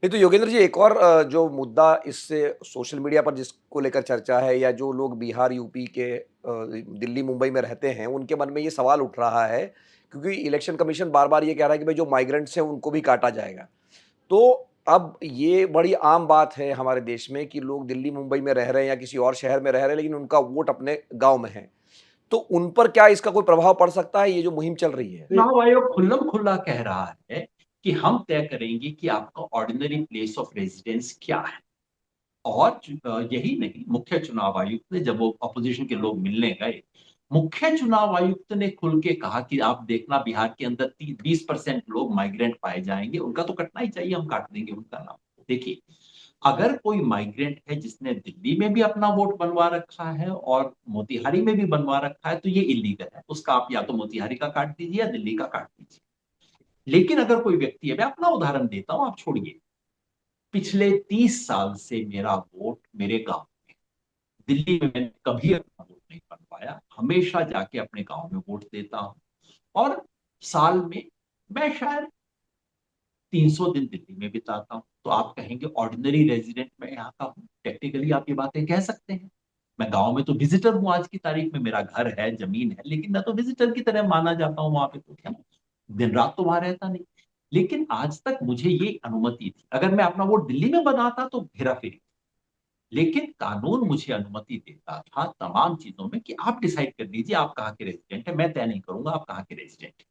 नहीं तो योगेंद्र जी एक और जो मुद्दा इससे सोशल मीडिया पर जिसको लेकर चर्चा है या जो लोग बिहार, यूपी के दिल्ली, मुंबई में रहते हैं, उनके मन में ये सवाल उठ रहा है क्योंकि इलेक्शन कमीशन बार-बार ये कह रहा है कि भई जो माइग्रेंट्स हैं उनको भी काटा जाएगा। तो अब ये बड़ी आम बात है हमारे देश में कि लोग दिल्ली, मुंबई में रह रहे हैं या किसी और शहर में रह रहे हैं लेकिन उनका वोट अपने गाँव में है। तो उन पर क्या इसका कोई प्रभाव पड़ सकता है ये जो मुहिम चल रही है? चुनाव आयोग खुल्लम खुल्ला कह रहा है कि हम तय करेंगे कि आपका ऑर्डिनरी प्लेस ऑफ रेजिडेंस क्या है। और यही नहीं, मुख्य चुनाव आयुक्त ने, जब वो अपोजिशन के लोग मिलने गए, मुख्य चुनाव आयुक्त ने खुल के कहा कि आप देखना बिहार के अंदर 20% लोग माइग्रेंट पाए जाएंगे, उनका तो कटना ही चाहिए, हम काट देंगे उनका नाम। देखिए, अगर कोई माइग्रेंट है जिसने दिल्ली में भी अपना वोट बनवा रखा है और मोतिहारी में भी बनवा रखा है, तो ये इलीगल है, उसका आप या तो मोतिहारी का काट दीजिए या दिल्ली का काट दीजिए। लेकिन अगर कोई व्यक्ति है, मैं अपना उदाहरण देता हूं, आप छोड़िए, पिछले 30 साल से मेरा वोट मेरे गांव में, दिल्ली में मैंने कभी अपना वोट नहीं बनवाया, हमेशा जाके अपने गांव में वोट देता हूं। और साल में मैं शायद 300 दिन दिल्ली में बिताता हूं। तो आप कहेंगे ऑर्डिनरी रेजिडेंट मैं यहाँ का हूँ, टेक्निकली आप ये बातें कह सकते हैं। मैं गांव में तो विजिटर हूँ, आज की तारीख में मेरा घर है, जमीन है, लेकिन मैं तो विजिटर की तरह माना जाता हूँ वहां पे, तो क्या दिन रात तो वहां रहता नहीं। लेकिन आज तक मुझे ये अनुमति थी, अगर मैं अपना वोट दिल्ली में बनाता तो हेरा फेरी, लेकिन कानून मुझे अनुमति देता था तमाम चीजों में कि आप डिसाइड कर दीजिए आप कहाँ के रेजिडेंट है, मैं तय नहीं करूंगा आप कहाँ के रेजिडेंट है।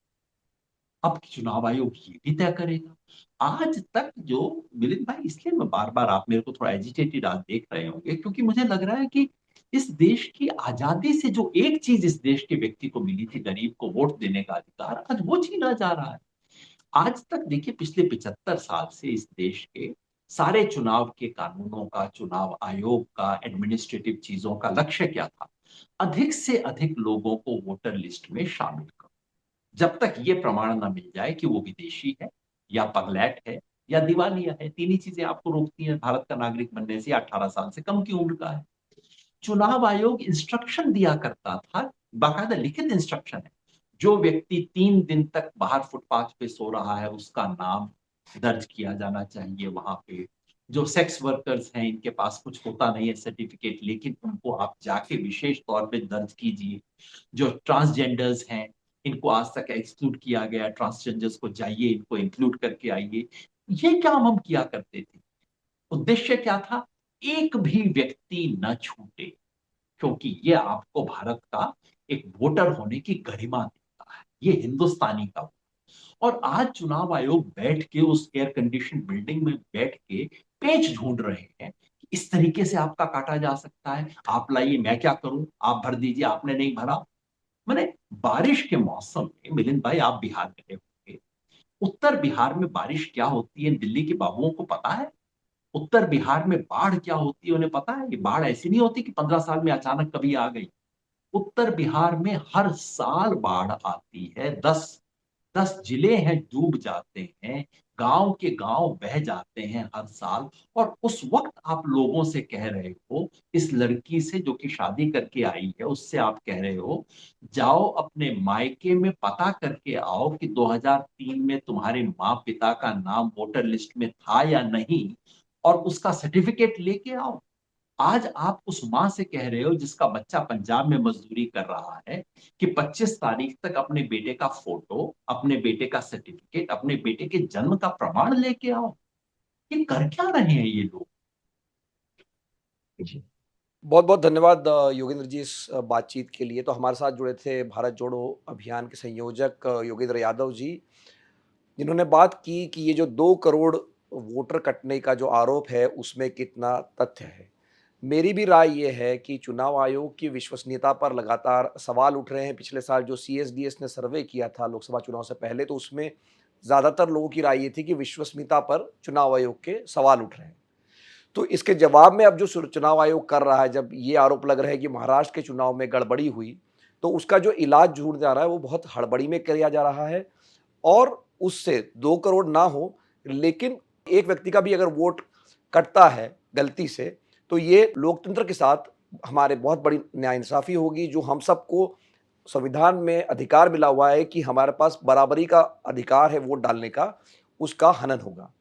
अब चुनाव आयोग ये भी तय करेगा। आज तक जो, मिलिंद भाई, इसलिए मैं बार बार, आप मेरे को थोड़ा एजिटेटेड आज देख रहे होंगे, क्योंकि मुझे लग रहा है कि इस देश की आजादी से जो एक चीज इस देश के व्यक्ति को मिली थी, गरीब को वोट देने का अधिकार, आज वो छीना जा रहा है। आज तक देखिए, पिछले 75 साल से इस देश के सारे चुनाव के कानूनों का, चुनाव आयोग का, एडमिनिस्ट्रेटिव चीजों का लक्ष्य क्या था? अधिक से अधिक लोगों को वोटर लिस्ट में शामिल करो। जब तक ये प्रमाण ना मिल जाए कि वो विदेशी है या पगलैट है या दिवालिया है, तीन ही चीजें आपको रोकती हैं भारत का नागरिक बनने से, 18 साल से कम की उम्र का है। चुनाव आयोग इंस्ट्रक्शन दिया करता था, बाकायदा लिखित इंस्ट्रक्शन है, जो व्यक्ति 3 दिन तक बाहर फुटपाथ पे सो रहा है उसका नाम दर्ज किया जाना चाहिए वहां पे। जो सेक्स वर्कर्स हैं, इनके पास कुछ होता नहीं है सर्टिफिकेट, लेकिन उनको आप जाके विशेष तौर पे दर्ज कीजिए। जो ट्रांसजेंडर्स हैं, इनको आज तक एक्सक्लूड किया गया, ट्रांसजेंडर्स को जाइए, इनको इंक्लूड करके आइए। ये काम हम किया करते थे। उद्देश्य क्या था? एक भी व्यक्ति न छूटे, क्योंकि ये आपको भारत का एक वोटर होने की गरिमा देता है, ये हिंदुस्तानी का। और आज चुनाव आयोग बैठ के उस एयर कंडीशन बिल्डिंग में बैठ के पेच ढूंढ रहे हैं कि इस तरीके से आपका काटा जा सकता है, आप लाइए, मैं क्या करूं, आप भर दीजिए, आपने नहीं भरा। मैंने, बारिश के मौसम में, मिलिंद भाई आप बिहार गए होंगे, उत्तर बिहार में बारिश क्या होती है दिल्ली के बाबुओं को पता है? उत्तर बिहार में बाढ़ क्या होती है उन्हें पता है? ये बाढ़ ऐसी नहीं होती कि 15 साल में अचानक कभी आ गई। उत्तर बिहार में हर साल बाढ़ आती है, 10 10 जिले हैं डूब जाते हैं, गांव के गांव बह जाते हैं हर साल। और उस वक्त आप लोगों से कह रहे हो, इस लड़की से जो कि शादी करके आई है उससे आप कह रहे हो, जाओ अपने मायके में पता करके आओ कि 2003 में तुम्हारे माँ पिता का नाम वोटर लिस्ट में था या नहीं, और उसका सर्टिफिकेट लेके आओ। आज आप उस मां से कह रहे हो जिसका बच्चा पंजाब में मजदूरी कर रहा है कि 25 तारीख तक अपने बेटे का फोटो, अपने बेटे का सर्टिफिकेट, अपने बेटे के जन्म का प्रमाण लेके आओ। ये कर क्या रहे हैं ये लोग? जी। बहुत-बहुत धन्यवाद योगेंद्र जी इस बातचीत के लिए। तो हमारे साथ जुड़े थे भारत जोड़ो अभियान के संयोजक योगेंद्र यादव जी, जिन्होंने बात की कि ये जो 2 करोड़ वोटर कटने का जो आरोप है, उसमें कितना तथ्य है। मेरी भी राय ये है कि चुनाव आयोग की विश्वसनीयता पर लगातार सवाल उठ रहे हैं। पिछले साल जो सीएसडीएस ने सर्वे किया था लोकसभा चुनाव से पहले, तो उसमें ज़्यादातर लोगों की राय ये थी कि विश्वसनीयता पर चुनाव आयोग के सवाल उठ रहे हैं। तो इसके जवाब में अब जो चुनाव आयोग कर रहा है, जब ये आरोप लग रहा है कि महाराष्ट्र के चुनाव में गड़बड़ी हुई, तो उसका जो इलाज ढूंढ जा रहा है वो बहुत हड़बड़ी में किया जा रहा है। और उससे 2 करोड़ ना हो, लेकिन एक व्यक्ति का भी अगर वोट कटता है गलती से, तो ये लोकतंत्र के साथ हमारे बहुत बड़ी नाइंसाफ़ी होगी, जो हम सबको संविधान में अधिकार मिला हुआ है कि हमारे पास बराबरी का अधिकार है वोट डालने का, उसका हनन होगा।